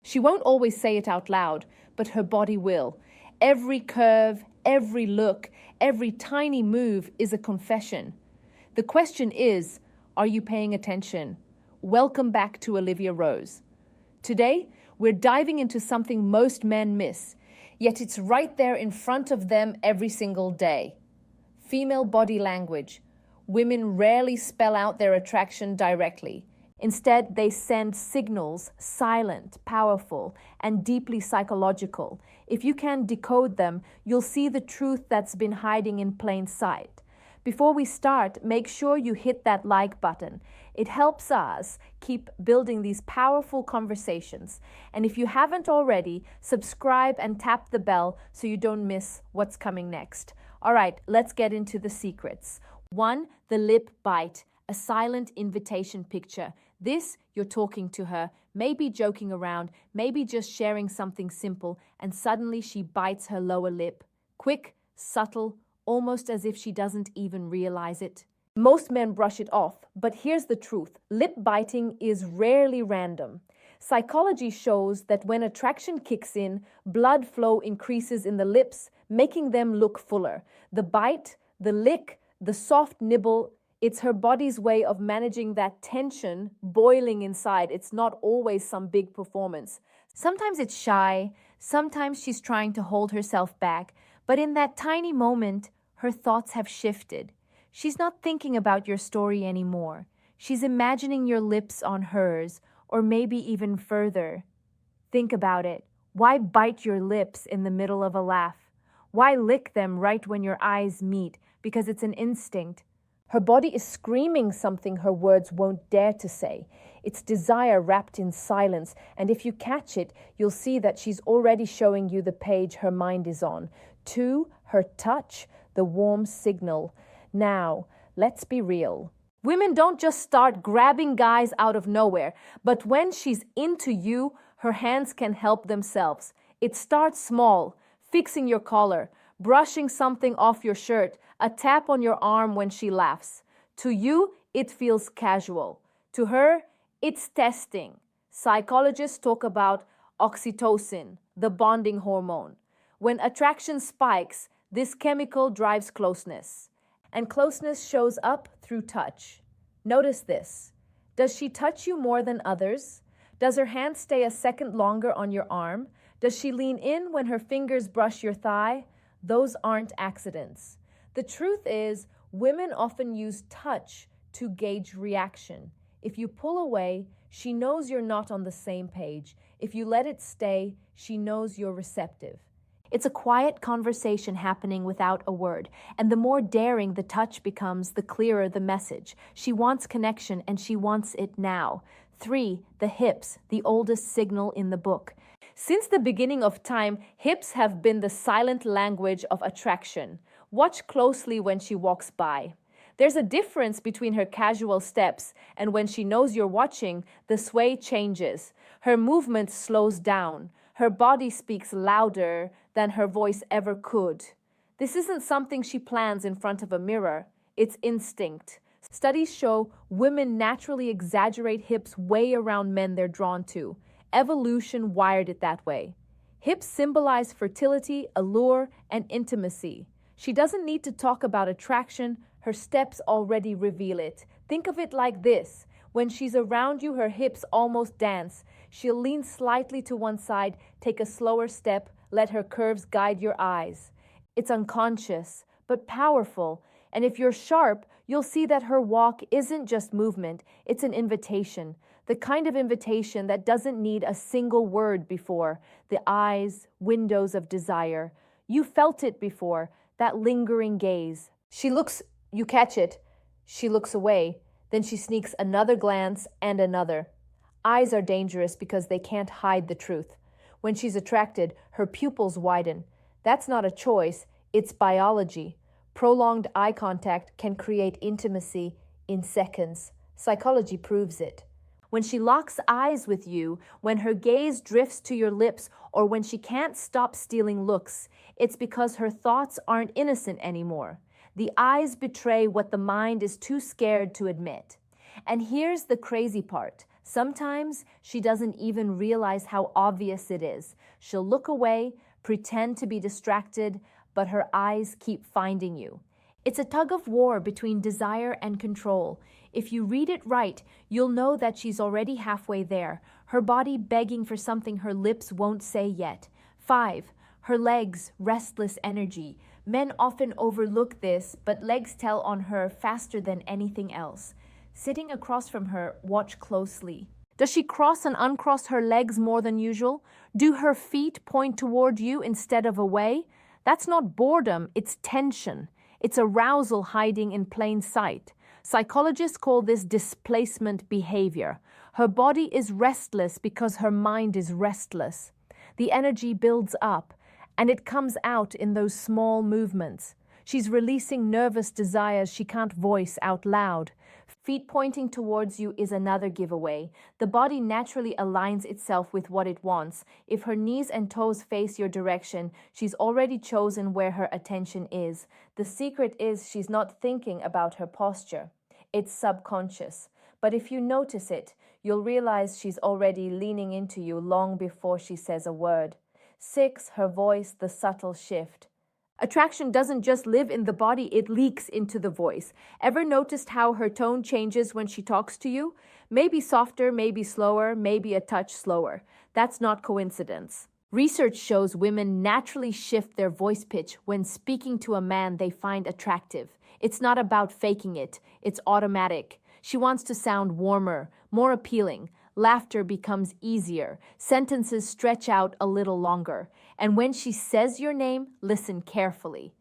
She won't always say it out loud, but her body will. Every curve, every look, every tiny move is a confession. The question is, are you paying attention? Welcome back to Olivia Rose. Today, we're diving into something most men miss, yet it's right there in front of them every single day. Female body language. Women rarely spell out their attraction directly. Instead, they send signals, silent, powerful, and deeply psychological. If you can decode them, you'll see the truth that's been hiding in plain sight. Before we start, make sure you hit that like button. It helps us keep building these powerful conversations. And if you haven't already, subscribe and tap the bell so you don't miss what's coming next. All right, let's get into the secrets. 1. The lip bite, a silent invitation picture. This, you're talking to her, maybe joking around, maybe just sharing something simple, and suddenly she bites her lower lip. Quick, subtle, almost as if she doesn't even realize it. Most men brush it off, but here's the truth. Lip biting is rarely random. Psychology shows that when attraction kicks in, blood flow increases in the lips, making them look fuller. The bite, the lick, the soft nibble, it's her body's way of managing that tension boiling inside. It's not always some big performance. Sometimes it's shy, sometimes she's trying to hold herself back, but in that tiny moment, her thoughts have shifted. She's not thinking about your story anymore. She's imagining your lips on hers, or maybe even further. Think about it. Why bite your lips in the middle of a laugh? Why lick them right when your eyes meet? Because it's an instinct. Her body is screaming something her words won't dare to say. It's desire wrapped in silence, and if you catch it, you'll see that she's already showing you the page her mind is on. 2, her touch, the warm signal. Now, let's be real. Women don't just start grabbing guys out of nowhere, but when she's into you, her hands can help themselves. It starts small, fixing your collar, brushing something off your shirt, a tap on your arm when she laughs. To you, it feels casual. To her, it's testing. Psychologists talk about oxytocin, the bonding hormone. When attraction spikes, this chemical drives closeness. And closeness shows up through touch. Notice this. Does she touch you more than others? Does her hand stay a second longer on your arm? Does she lean in when her fingers brush your thigh? Those aren't accidents. The truth is, women often use touch to gauge reaction. If you pull away, she knows you're not on the same page. If you let it stay, she knows you're receptive. It's a quiet conversation happening without a word, and the more daring the touch becomes, the clearer the message. She wants connection, and she wants it now. 3, the hips, the oldest signal in the book. Since the beginning of time, hips have been the silent language of attraction. Watch closely when she walks by. There's a difference between her casual steps and when she knows you're watching, the sway changes. Her movement slows down. Her body speaks louder than her voice ever could. This isn't something she plans in front of a mirror. It's instinct. Studies show women naturally exaggerate hips way around men they're drawn to. Evolution wired it that way. Hips symbolize fertility, allure, and intimacy. She doesn't need to talk about attraction. Her steps already reveal it. Think of it like this. When she's around you, her hips almost dance. She'll lean slightly to one side, take a slower step, let her curves guide your eyes. It's unconscious, but powerful. And if you're sharp, you'll see that her walk isn't just movement, it's an invitation. The kind of invitation that doesn't need a single word before. The eyes, windows of desire. You felt it before, that lingering gaze. She looks, you catch it. She looks away. Then she sneaks another glance and another. Eyes are dangerous because they can't hide the truth. When she's attracted, her pupils widen. That's not a choice, it's biology. Prolonged eye contact can create intimacy in seconds. Psychology proves it. When she locks eyes with you, when her gaze drifts to your lips, or when she can't stop stealing looks, it's because her thoughts aren't innocent anymore. The eyes betray what the mind is too scared to admit. And here's the crazy part. Sometimes she doesn't even realize how obvious it is. She'll look away, pretend to be distracted, but her eyes keep finding you. It's a tug of war between desire and control. If you read it right, you'll know that she's already halfway there, her body begging for something her lips won't say yet. 5. Her legs, restless energy. Men often overlook this, but legs tell on her faster than anything else. Sitting across from her, watch closely. Does she cross and uncross her legs more than usual? Do her feet point toward you instead of away? That's not boredom, it's tension. It's arousal hiding in plain sight. Psychologists call this displacement behavior. Her body is restless because her mind is restless. The energy builds up, and it comes out in those small movements. She's releasing nervous desires she can't voice out loud. Feet pointing towards you is another giveaway. The body naturally aligns itself with what it wants. If her knees and toes face your direction, she's already chosen where her attention is. The secret is she's not thinking about her posture. It's subconscious. But if you notice it, you'll realize she's already leaning into you long before she says a word. 6. Her voice, the subtle shift. Attraction doesn't just live in the body, it leaks into the voice. Ever noticed how her tone changes when she talks to you? Maybe softer, maybe slower, maybe a touch slower. That's not coincidence. Research shows women naturally shift their voice pitch when speaking to a man they find attractive. It's not about faking it, it's automatic. She wants to sound warmer, more appealing. Laughter becomes easier. Sentences stretch out a little longer. And when she says your name, listen carefully.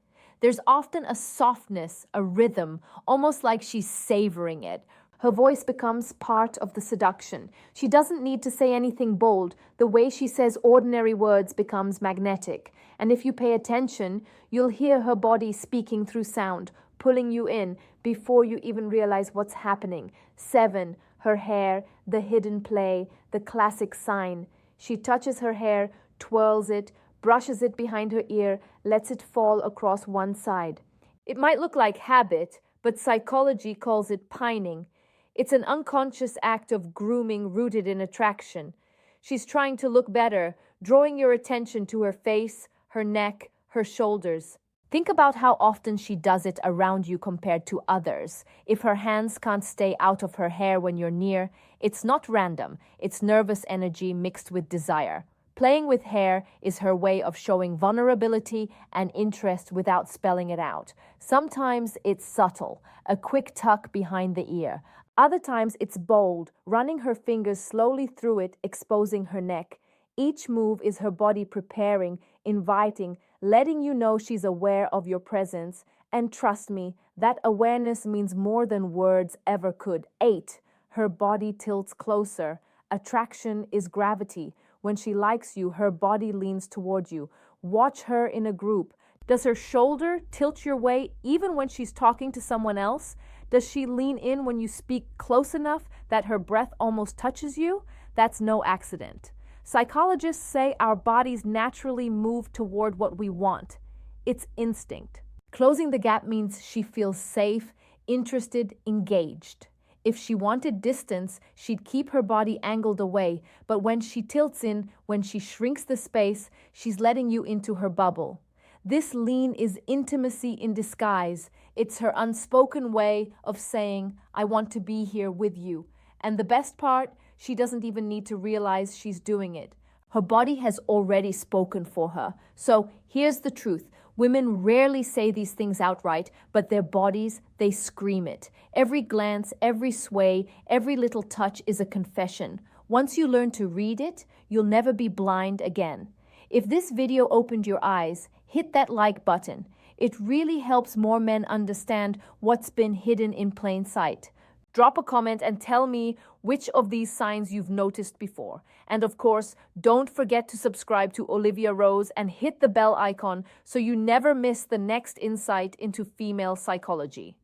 There's often a softness, a rhythm, almost like she's savoring it. Her voice becomes part of the seduction. She doesn't need to say anything bold. The way she says ordinary words becomes magnetic. And if you pay attention, you'll hear her body speaking through sound, pulling you in before you even realize what's happening. 7. Her hair, the hidden play, the classic sign. She touches her hair, twirls it, brushes it behind her ear, lets it fall across one side. It might look like habit, but psychology calls it pining. It's an unconscious act of grooming rooted in attraction. She's trying to look better, drawing your attention to her face, her neck, her shoulders. Think about how often she does it around you compared to others. If her hands can't stay out of her hair when you're near, it's not random. It's nervous energy mixed with desire. Playing with hair is her way of showing vulnerability and interest without spelling it out. Sometimes it's subtle, a quick tuck behind the ear. Other times it's bold, running her fingers slowly through it, exposing her neck. Each move is her body preparing, inviting, letting you know she's aware of your presence. And trust me, that awareness means more than words ever could. 8. Her body tilts closer. Attraction is gravity. When she likes you, her body leans toward you. Watch her in a group. Does her shoulder tilt your way even when she's talking to someone else? Does she lean in when you speak close enough that her breath almost touches you? That's no accident. Psychologists say our bodies naturally move toward what we want. It's instinct. Closing the gap means she feels safe, interested, engaged. If she wanted distance, she'd keep her body angled away, but when she tilts in, when she shrinks the space, she's letting you into her bubble. This lean is intimacy in disguise. It's her unspoken way of saying, I want to be here with you. And the best part, she doesn't even need to realize she's doing it. Her body has already spoken for her. So here's the truth. Women rarely say these things outright, but their bodies, they scream it. Every glance, every sway, every little touch is a confession. Once you learn to read it, you'll never be blind again. If this video opened your eyes, hit that like button. It really helps more men understand what's been hidden in plain sight. Drop a comment and tell me which of these signs you've noticed before. And of course, don't forget to subscribe to Olivia Rose and hit the bell icon so you never miss the next insight into female psychology.